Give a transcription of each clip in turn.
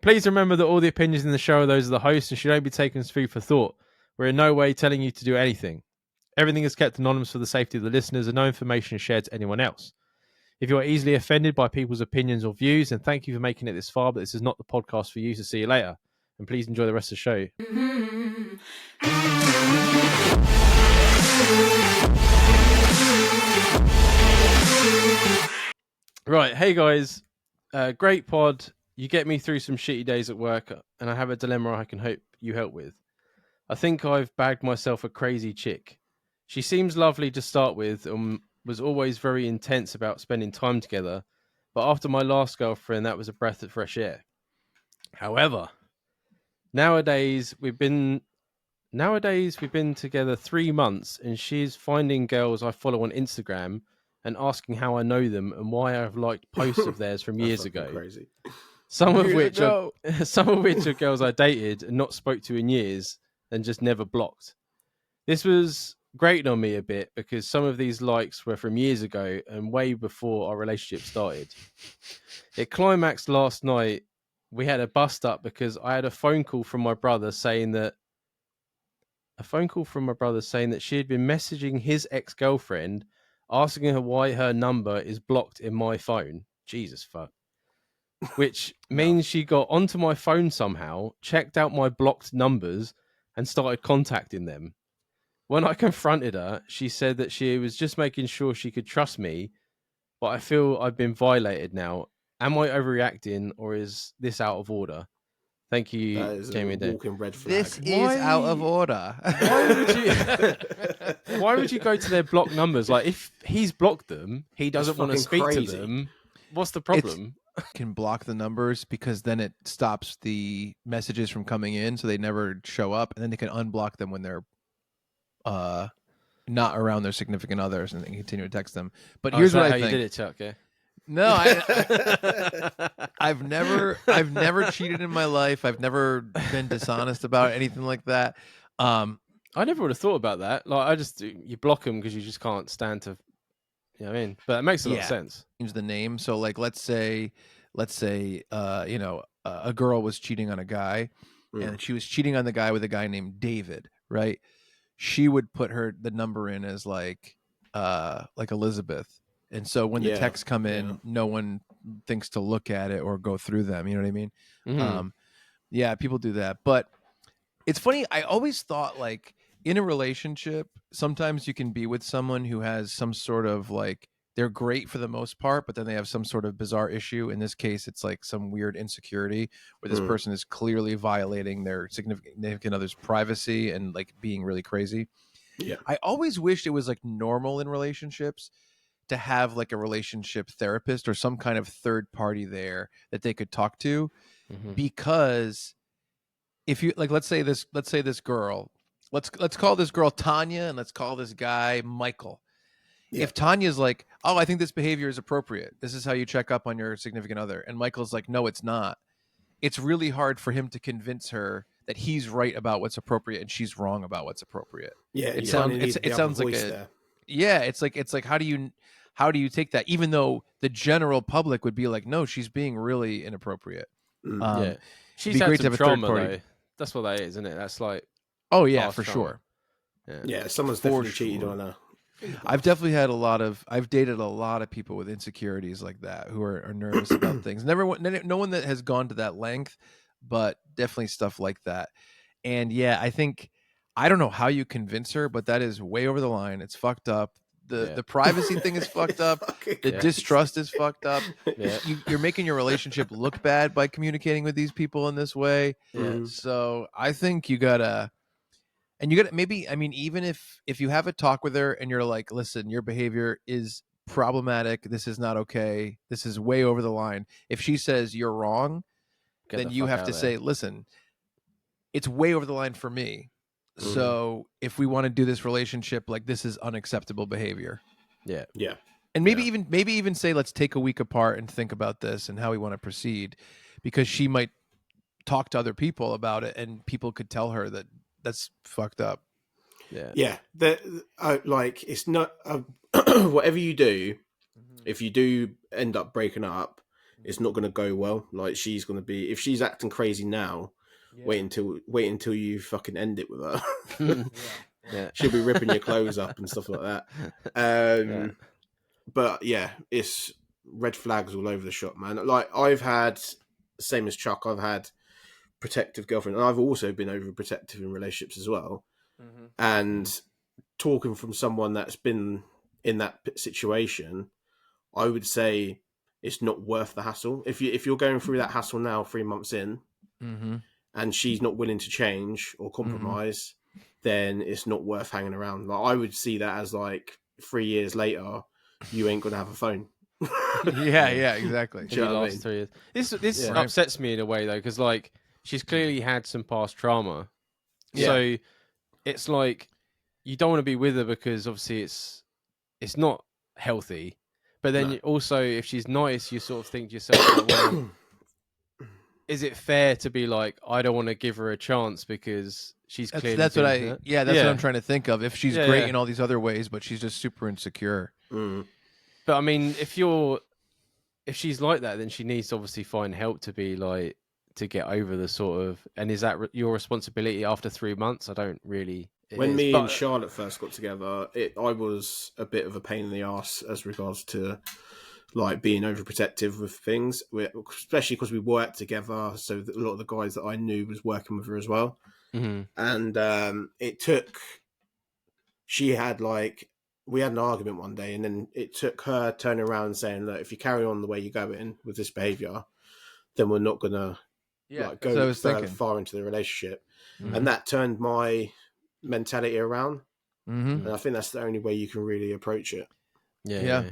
Please remember that all the opinions in the show are those of the host and should only be taken as food for thought. We're in no way telling you to do anything. Everything is kept anonymous for the safety of the listeners and no information is shared to anyone else. If you are easily offended by people's opinions or views, then thank you for making it this far, but this is not the podcast for you, so see you later. And please enjoy the rest of the show. Right, hey guys. Great pod. You get me through some shitty days at work, and I have a dilemma I can hope you help with. I think I've bagged myself a crazy chick. She seems lovely to start with and was always very intense about spending time together, but after my last girlfriend, that was a breath of fresh air. However, nowadays we've been together 3 months, and she's finding girls I follow on Instagram and asking how I know them and why I've liked posts of theirs from years ago. Crazy. Some of which are girls I dated and not spoke to in years and just never blocked. This was grating on me a bit because some of these likes were from years ago and way before our relationship started. It climaxed last night. We had a bust up because I had a phone call from my brother saying that she had been messaging his ex-girlfriend, asking her why her number is blocked in my phone. Jesus fuck. Which means she got onto my phone somehow, checked out my blocked numbers, and started contacting them. When I confronted her, she said that she was just making sure she could trust me, but I feel I've been violated now. Am I overreacting, or is this out of order? Thank you, Jamie. Walking red flag. This is out of order. Why would you go to their blocked numbers? Like, if he's blocked them, he doesn't want to speak to them. What's the problem? Can block the numbers because then it stops the messages from coming in, so they never show up, and then they can unblock them when they're not around their significant others, and they continue to text them. But here's what I think. You did it, Chuck. Yeah. No, I've never cheated in my life. I've never been dishonest about anything like that. I never would have thought about that. Like, you block them because you just can't stand to. You know what I mean? But it makes a lot of sense. Change the name. So, like, let's say, a girl was cheating on a guy, and she was cheating on the guy with a guy named David, right? She would put the number in as like Elizabeth, and so when the texts come in, no one thinks to look at it or go through them. You know what I mean? Mm-hmm. People do that, but it's funny. I always thought, like, in a relationship, sometimes you can be with someone who has some sort of, like, they're great for the most part, but then they have some sort of bizarre issue. In this case, it's like some weird insecurity where this person is clearly violating their significant other's privacy and, like, being really crazy. Yeah. I always wished it was, like, normal in relationships to have, like, a relationship therapist or some kind of third party there that they could talk to, because if you, like, let's say this girl, let's call this girl Tanya, and let's call this guy Michael. Yeah. If Tanya's like, oh, I think this behavior is appropriate, this is how you check up on your significant other, and Michael's like, no, it's not. It's really hard for him to convince her that he's right about what's appropriate and she's wrong about what's appropriate. Yeah, it sounds like it's like how do you take that, even though the general public would be like, no, she's being really inappropriate. She's had some trauma though. That's what that is, isn't it? That's like, oh yeah, for trauma. Sure. Yeah, someone's definitely cheated on her. I've dated a lot of people with insecurities like that who are nervous about things. No one that has gone to that length, but definitely stuff like that. And yeah, I don't know how you convince her, but that is way over the line. It's fucked up. The privacy thing is fucked up. The distrust is fucked up. Yeah. You're making your relationship look bad by communicating with these people in this way. Yeah. So I think you gotta maybe, I mean, even if you have a talk with her and you're like, listen, your behavior is problematic. This is not okay. This is way over the line. If she says you're wrong, then you have to say, listen, it's way over the line for me. So if we want to do this relationship, like, this is unacceptable behavior. Yeah. Yeah. And maybe even say, let's take a week apart and think about this and how we want to proceed, because she might talk to other people about it and people could tell her that that's fucked up. Yeah. Yeah. Like, it's not whatever you do, if you do end up breaking up, it's not going to go well. Like she's going to be, if she's acting crazy now, wait until you fucking end it with her. Yeah. She'll be ripping your clothes up and stuff like that. But yeah, it's red flags all over the shop, man. Like I've had, same as Chuck, I've had protective girlfriend, and I've also been overprotective in relationships as well. And talking from someone that's been in that situation, I would say it's not worth the hassle. If you're going through that hassle now, 3 months in, and she's not willing to change or compromise, then it's not worth hanging around. Like I would see that as like 3 years later, you ain't gonna have a phone. yeah, exactly. In the last 3 years. This upsets me in a way though, because like she's clearly had some past trauma. So it's like you don't want to be with her because obviously it's not healthy. But then also, if she's nice, you sort of think to yourself, like, well, is it fair to be like, I don't want to give her a chance because she's clearly that's what hurt? that's what I'm trying to think of. If she's great in all these other ways, but she's just super insecure. But I mean, if she's like that, then she needs to obviously find help to be like, to get over the sort of, and is that your responsibility after 3 months? I don't really. When me and Charlotte first got together, I was a bit of a pain in the ass as regards to like being overprotective with things, especially because we worked together. So a lot of the guys that I knew was working with her as well. And it took, she had like, we had an argument one day, and then it took her turning around and saying, look, if you carry on the way you're going with this behavior, then we're not going to go far into the relationship. And that turned my mentality around. And I think that's the only way you can really approach it. Yeah.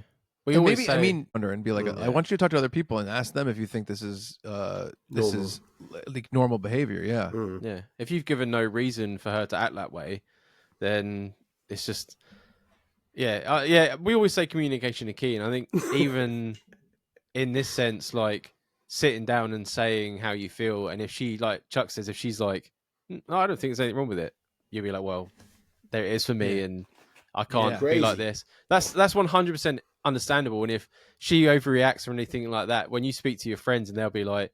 We always say, I mean, and be like, I want you to talk to other people and ask them if you think this is like normal behavior. Yeah. If you've given no reason for her to act that way, then it's just we always say communication is key, and I think even in this sense, like sitting down and saying how you feel, and if she, like Chuck says, if she's like, no, I don't think there's anything wrong with it, you'll be like, well, there it is for me, and I can't be like this. That's 100% understandable. And if she overreacts or anything like that, when you speak to your friends and they'll be like,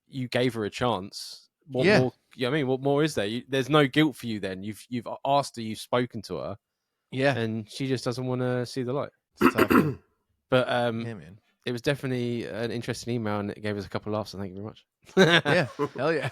you gave her a chance, what more, you know what I mean, what more is there? There's no guilt for you then. You've asked her, you've spoken to her, and she just doesn't want to see the light. But man, it was definitely an interesting email, and it gave us a couple of laughs, so thank you very much. Hell yeah.